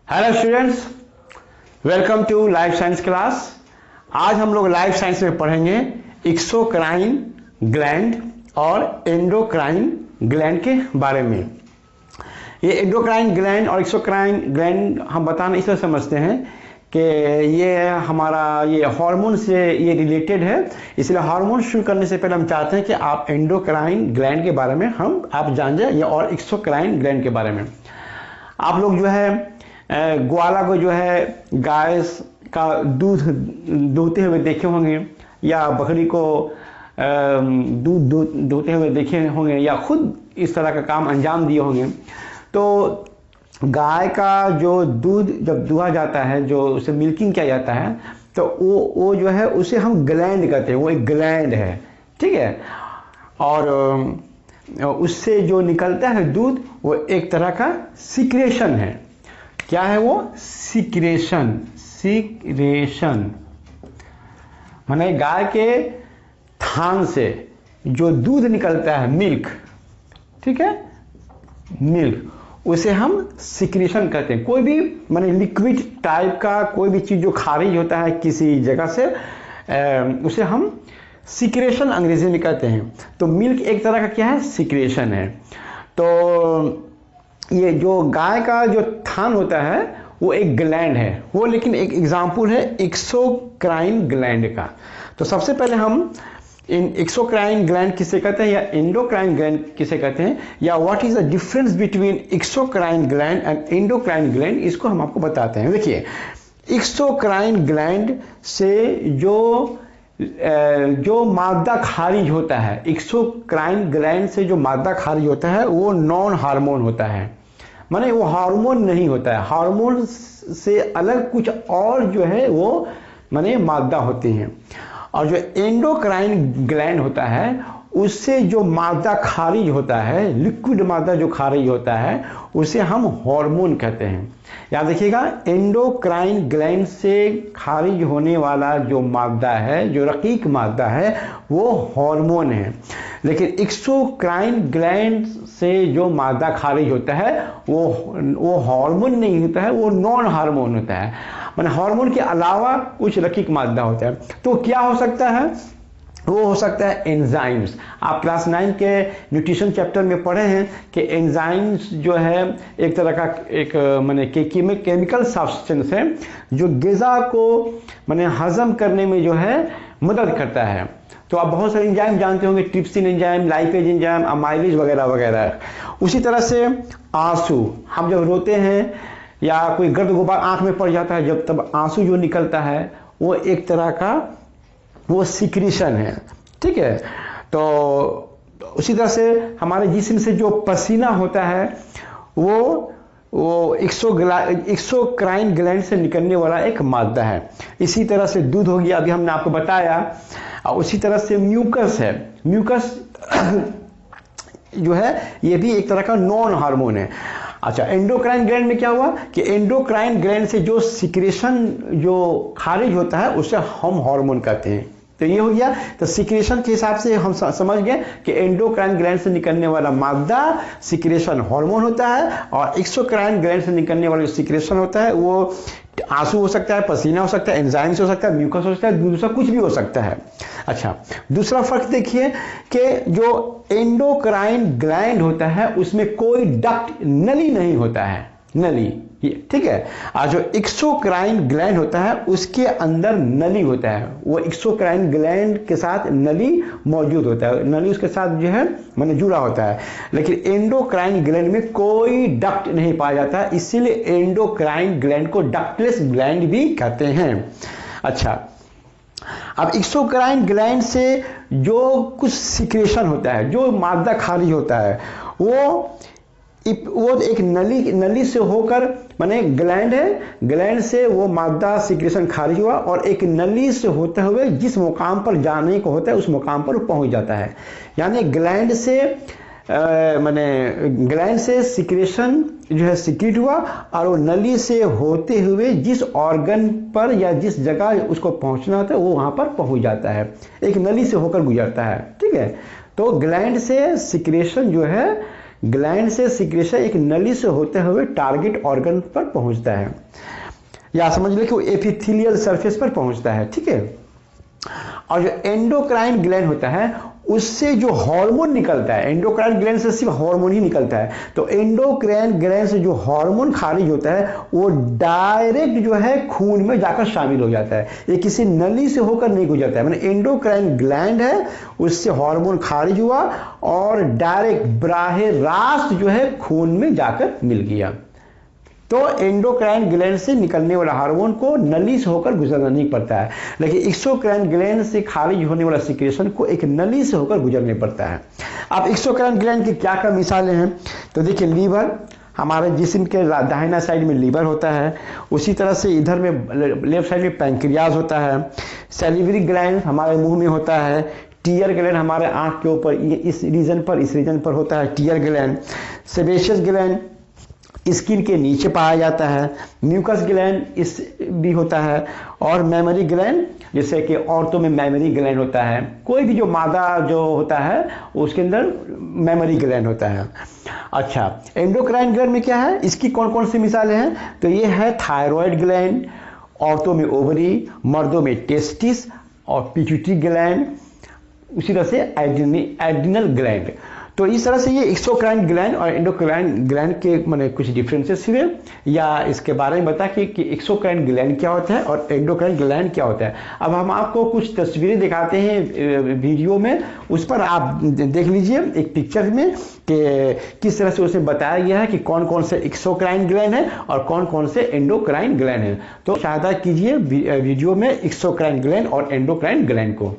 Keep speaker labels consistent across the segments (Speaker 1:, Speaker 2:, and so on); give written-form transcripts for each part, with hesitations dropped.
Speaker 1: Hello students, welcome to life science class. आज हम लोग लाइफ साइंस में पढ़ेंगे एक्सोक्राइन ग्लैंड और एंडोक्राइन ग्लैंड के बारे में। ये एंडोक्राइन ग्लैंड और एक्सोक्राइन ग्लैंड हम बताना इसलिए समझते हैं कि ये हमारा हार्मोन से ये रिलेटेड है, इसलिए हार्मोन शुरू करने से पहले हम चाहते हैं कि आप एंडोक्राइन ग्लैंड के बारे में आप जान जाए और एक्सोक्राइन ग्लैंड के बारे में। आप लोग जो है ग्वाला को जो है गाय का दूध दोहते हुए देखे होंगे, या बकरी को दूध दोहते हुए देखे होंगे, या खुद इस तरह का काम अंजाम दिए होंगे। तो गाय का जो दूध जब दुहा जाता है, जो उसे मिल्किंग किया जाता है, तो वो जो है उसे हम ग्लैंड कहते हैं। वो एक ग्लैंड है, ठीक है। और उससे जो निकलता है दूध वो एक तरह का सिक्रेशन है। क्या है वो? सिक्रेशन। माने गाय के थान से जो दूध निकलता है, मिल्क, ठीक है, मिल्क, उसे हम सिक्रेशन कहते हैं। कोई भी माने लिक्विड टाइप का कोई भी चीज जो खारिज होता है किसी जगह से, उसे हम सिक्रेशन अंग्रेजी में कहते हैं। तो मिल्क एक तरह का क्या है? सिक्रेशन है। तो ये जो गाय का जो थान होता है वो एक ग्लैंड है वो, लेकिन एक एग्जाम्पल है एक्सोक्राइन ग्लैंड का। तो सबसे पहले हम इन एक्सोक्राइन ग्लैंड किसे कहते हैं, या एंडोक्राइन ग्लैंड किसे कहते हैं, या what is the difference between exocrine gland and endocrine gland, इसको हम आपको बताते हैं। देखिए, एक्सोक्राइन ग्लैंड से जो मादा खारिज होता है, एक्सोक्राइन ग्लैंड से जो मादा खारिज होता है वो नॉन हार्मोन होता है। माने वो हार्मोन नहीं होता है, हार्मोन से अलग कुछ और जो है वो माने मादा होती हैं। और जो एंडोक्राइन ग्लैंड होता है उससे जो मादा खारिज होता है, लिक्विड मादा जो खारिज होता है, उसे हम हार्मोन कहते हैं। याद रखिएगा, एंडोक्राइन ग्लैंड से खारिज होने वाला जो मादा है, जो रकीक मादा है, वो हार्मोन है। लेकिन एक्सोक्राइन ग्लैंड से जो मादा खारिज होता है वो हार्मोन नहीं होता है, वो नॉन हार्मोन होता है। माने हार्मोन के अलावा कुछ रकीक मादा होता है। तो क्या हो सकता है? वो हो सकता है एंजाइम्स। आप क्लास 9 के न्यूट्रिशन चैप्टर में पढ़े हैं कि एंजाइम्स जो है एक तरह का एक माने केमिकल सब्सटेंस है जो ग़िज़ा को माने हजम करने में जो है मदद करता है। तो आप बहुत सारे एंजाइम जानते होंगे, trypsin enzyme, lipase enzyme, amylase वगैरह वगैरह। उसी तरह से आंसू, हम जब रोते हैं या कोई गर्द गुबार आंख में पड़ जाता है, जब तब आंसू जो निकलता है वो एक तरह का वो सिक्रीशन है, ठीक है। तो उसी तरह से हमारे जिस्म से जो पसीना होता है वो एक्सोक्राइन ग्लैंड से निकलने वाला एक मादा है। इसी तरह से दूध हो गया, अभी हमने आपको बताया। और उसी तरह से म्यूकस है। म्यूकस जो है ये भी एक तरह का नॉन हार्मोन है। अच्छा, एंडोक्राइन ग्लैंड में क्या हुआ कि एंडोक्राइन ग्लैंड से जो सिक्रेशन जो खारिज होता है उसे हम हार्मोन कहते हैं। तो ये हो गया। तो सिक्रेशन के हिसाब से हम समझ गए कि एंडोक्राइन ग्लैंड से निकलने वाला मादा सिक्रेशन हार्मोन होता है, और एक्सोक्राइन ग्लैंड से निकलने वाला जो सिक्रेशन होता है वो आंसू हो सकता है, पसीना हो सकता है, एंजाइम्स हो सकता है, म्यूकस हो सकता है, दूसरा कुछ भी हो सकता है। अच्छा, दूसरा फर्क देखिए कि जो एंडोक्राइन ग्लैंड होता है उसमें कोई डक्ट, नली नहीं होता है, नली, ठीक है। और जो एक्सोक्राइन ग्लैंड होता है उसके अंदर नली होता है। वो एक्सोक्राइन ग्लैंड के साथ नली मौजूद होता है, नली उसके साथ जो है माने जुड़ा होता है। लेकिन एंडोक्राइन ग्लैंड में कोई डक्ट नहीं पाया जाता है, इसीलिए एंडोक्राइन ग्लैंड को डक्टलेस ग्लैंड भी कहते हैं। अच्छा, अब एक्सोक्राइन ग्लैंड से जो कुछ सिक्रेशन होता है, जो मादा खारिज होता है, वो एक नली से होकर, माने ग्लैंड है, ग्लैंड से वो मादा सिक्रेशन खारिज हुआ और एक नली से होते हुए जिस मुकाम पर जाने को होता है उस मुकाम पर पहुंच जाता है। यानी ग्लैंड से माने ग्लैंड से सिक्रेशन जो है सिक्रीट हुआ और वो नली से होते हुए जिस ऑर्गन पर या जिस जगह उसको पहुंचना होता है वो वहां पर पहुंच जाता है, एक नली से होकर गुजरता है, ठीक है। तो ग्लैंड से सिक्रेशन जो है ग्लैंड से सिक्रेशन एक नली से होते हुए टारगेट ऑर्गन पर पहुंचता है, या समझ लो कि वो एपिथेलियल सरफेस पर पहुंचता है, ठीक है। और जो एंडोक्राइन ग्लैंड होता है उससे जो हार्मोन निकलता है, एंडोक्राइन ग्लैंड से सिर्फ हार्मोन ही निकलता है, तो एंडोक्राइन ग्लैंड से जो हार्मोन खारिज होता है वो डायरेक्ट जो है खून में जाकर शामिल हो जाता है, ये किसी नली से होकर नहीं गुजरता है। मैंने एंडोक्राइन ग्लैंड है उससे हार्मोन खारिज हुआ और डायरेक्ट बराह रास्त जो है खून में जाकर मिल गया। तो एंडोक्राइन ग्लैंड से निकलने वाला हार्मोन को नली से होकर गुजरना नहीं पड़ता है, लेकिन एक्सोक्राइन ग्लैंड से खारिज होने वाला सिक्रेशन को एक नली से होकर गुजरने पड़ता है। अब एक्सोक्राइन ग्लैंड की क्या क्या मिसालें हैं, तो देखिए लीवर, हमारे जिस्म के दाहिना साइड में लीवर होता है, उसी तरह से इधर में लेफ्ट साइड में पैंक्रियाज होता है, सैलिवरी ग्लैंड हमारे मुंह में होता है, टीयर ग्लैंड हमारे आंख के ऊपर इस रीजन पर होता है tear gland, sebaceous gland skin के नीचे पाया जाता है, म्यूकस ग्लैंड इस भी होता है, और मेमोरी ग्लैंड जैसे कि औरतों में मेमोरी ग्लैंड होता है, कोई भी जो मादा जो होता है उसके अंदर मेमोरी ग्लैंड होता है। अच्छा, एंडोक्राइन ग्लैंड में क्या है, इसकी कौन कौन सी मिसालें हैं, तो ये है थायराइड ग्लैंड, औरतों में ओवरी, मर्दों में टेस्टिस और पिट्यूटरी ग्लैंड, उसी तरह से एड्रिनल ग्लैंड। तो इस तरह से ये एक्सोक्राइन ग्लैंड और एंडोक्राइन ग्लैंड के माने कुछ डिफरेंसेस हुए, या इसके बारे में बता कि एक्सोक्राइन ग्लैंड क्या होता है और एंडोक्राइन ग्लैंड क्या होता है। अब हम आपको कुछ तस्वीरें दिखाते हैं वीडियो में, उस पर आप देख लीजिए एक पिक्चर में कि किस तरह से उसे बताया गया है कि कौन कौन से एक्सोक्राइन ग्लैंड है और कौन कौन से एंडोक्राइन ग्लैंड है। तो सहायता कीजिए वीडियो में एक्सोक्राइन ग्लैंड और एंडोक्राइन ग्लैंड को।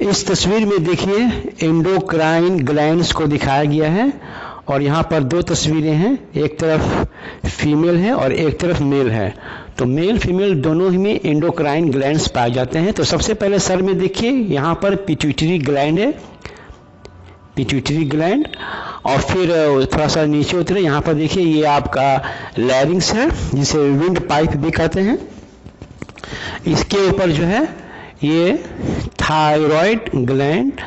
Speaker 1: इस तस्वीर में देखिए एंडोक्राइन ग्लैंड्स को दिखाया गया है, और यहाँ पर दो तस्वीरें हैं, एक तरफ फीमेल है और एक तरफ मेल है। तो मेल फीमेल दोनों ही में एंडोक्राइन ग्लैंड्स पाए जाते हैं। तो सबसे पहले सर में देखिए यहाँ पर पिट्यूटरी ग्लैंड है, पिट्यूटरी ग्लैंड, और फिर थोड़ा सा नीचे उतरे, यहाँ पर देखिए ये आपका लैरिंग्स है जिसे विंड पाइप भी कहते हैं। इसके ऊपर जो है ये थायराइड ग्लैंड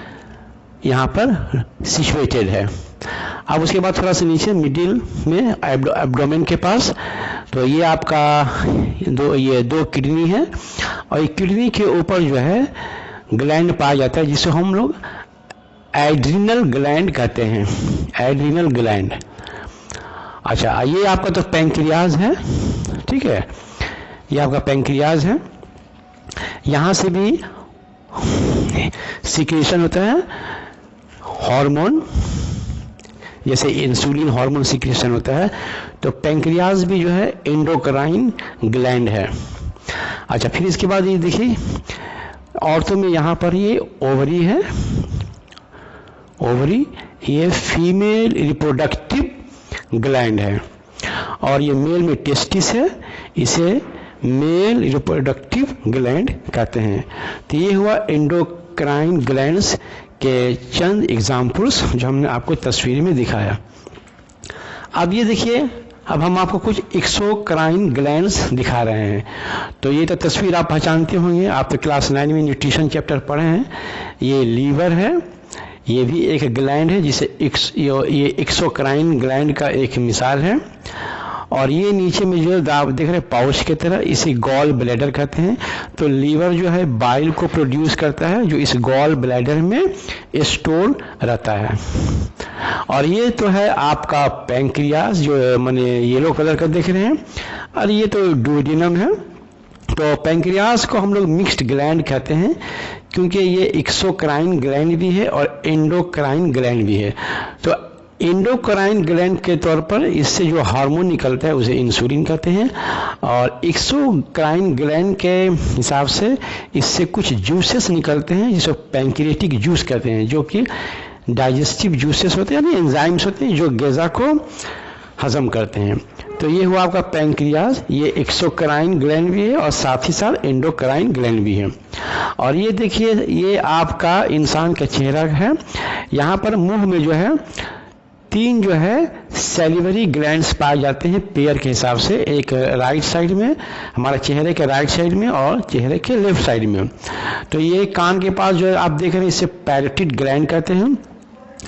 Speaker 1: यहाँ पर सिचुएटेड है। अब उसके बाद थोड़ा सा नीचे मिडिल में एब्डोमेन के पास, तो ये आपका दो किडनी है, और ये किडनी के ऊपर जो है ग्लैंड पाया जाता है जिसे हम लोग एड्रिनल ग्लैंड कहते हैं, एड्रिनल ग्लैंड। अच्छा, ये आपका तो पैंक्रियाज है, ठीक है, ये आपका पैंक्रियाज है, यहाँ से भी सिक्रेशन होता है हार्मोन, जैसे इंसुलिन हार्मोन सिक्रेशन होता है। तो पैंक्रियाज भी जो है एंडोक्राइन ग्लैंड है। अच्छा, फिर इसके बाद ये देखिए औरतों में यहाँ पर ये ओवरी है, ओवरी ये फीमेल रिप्रोडक्टिव ग्लैंड है, और ये मेल में टेस्टिस है, इसे मेल रिप्रोडक्टिव ग्लैंड कहते हैं। तो ये हुआ एंडोक्राइन ग्लैंड्स के चंद एग्जाम्पल्स जो हमने आपको तस्वीर में दिखाया। अब ये देखिए, अब हम आपको कुछ एक्सोक्राइन ग्लैंड्स दिखा रहे हैं। तो ये तो तस्वीर आप पहचानते होंगे, आप तो क्लास 9 में न्यूट्रिशन चैप्टर पढ़े हैं। ये लीवर है, ये भी एक ग्लैंड है जिसे ये एक्सोक्राइन ग्लैंड का एक मिसाल है। और ये नीचे में जो आप देख रहे हैं पाउच की तरह, इसे गॉल ब्लैडर कहते हैं। तो लीवर जो है बाइल को प्रोड्यूस करता है जो इस गॉल ब्लैडर में स्टोर रहता है। और ये तो है आपका पैंक्रियास जो माने येलो कलर का देख रहे हैं, और ये तो डुओडेनम है। तो पैंक्रियास को हम लोग मिक्स्ड ग्लैंड कहते हैं क्योंकि ये एक्सोक्राइन ग्लैंड भी है और एंडोक्राइन ग्लैंड भी है। तो एंडोक्राइन ग्लैंड के तौर पर इससे जो हार्मोन निकलता है उसे इंसुलिन कहते हैं, और एक्सोक्राइन ग्लैंड के हिसाब से इससे कुछ जूसेस निकलते हैं जिसे पैंक्रियाटिक जूस कहते हैं, जो कि डाइजेस्टिव जूसेस होते हैं, यानी एंजाइम्स होते हैं जो ग़िज़ा को हजम करते हैं। तो ये हुआ आपका पैंक्रियाज, ये एक्सोक्राइन ग्लैंड भी है और साथ ही साथ एंडोक्राइन ग्लैंड भी है। और ये देखिए, ये आपका इंसान का चेहरा है, यहाँ पर मुंह में जो है 3 जो है सैलिवरी ग्लैंड्स पाए जाते हैं पेयर के हिसाब से, एक राइट साइड में, हमारे चेहरे के राइट साइड में, और चेहरे के लेफ्ट साइड में। तो ये कान के पास जो है आप देख रहे हैं इसे पैरोटिड ग्लैंड कहते हैं,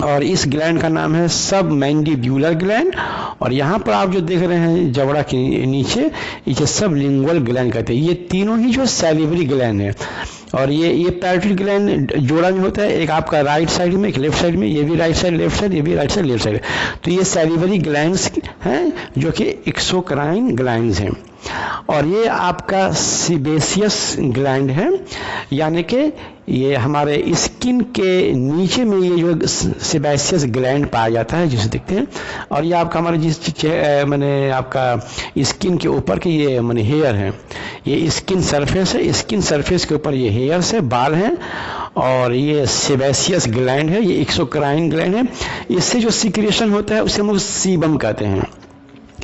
Speaker 1: और इस ग्लैंड का नाम है सब मैंडिब्यूलर ग्लैंड। और यहाँ पर आप जो देख रहे हैं जबड़ा के नीचे, इसे सब लिंगुअल ग्लैंड कहते हैं। ये तीनों ही जो सैलिवरी ग्लैंड है। और ये पैरोटिड ग्लैंड जोड़ा में होता है, एक आपका राइट साइड में, एक लेफ्ट साइड में, ये भी राइट साइड लेफ्ट साइड, ये भी राइट साइड लेफ्ट साइड। तो ये सैलिवरी ग्लैंड्स हैं जो कि एक्सोक्राइन ग्लैंड्स हैं। और ये आपका सीबेशियस ग्लैंड है, यानी कि ये हमारे स्किन के नीचे में ये जो सीबेशियस ग्लैंड पाया जाता है जिसे देखते हैं। और ये आपका हमारे मैंने आपका स्किन के ऊपर के ये मैंने हेयर है, ये स्किन सरफेस है, स्किन सरफेस के ऊपर ये हेयर्स है, बाल हैं। और ये सीबेशियस ग्लैंड है, ये एक्सोक्राइन ग्लैंड है। इससे जो सिक्रेशन होता है उसे हम लोग सीबम कहते हैं।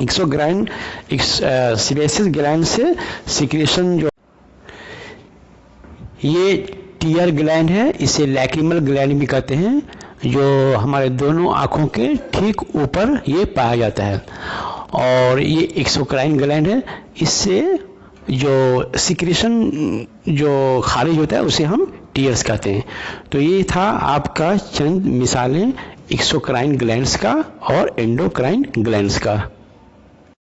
Speaker 1: एक्सोक्राइन सीबेशियस ग्लैंड से सिक्रेशन जो, ये टीयर ग्लैंड है, इसे लैक्रिमल ग्लैंड भी कहते हैं, जो हमारे दोनों आँखों के ठीक ऊपर ये पाया जाता है। और ये एक्सोक्राइन ग्लैंड है, इससे जो सिक्रेशन जो खारिज होता है उसे हम टीयर्स कहते हैं। तो ये था आपका चंद मिसालें एक्सोक्राइन ग्लैंड्स का और एंडोक्राइन ग्लैंड्स का।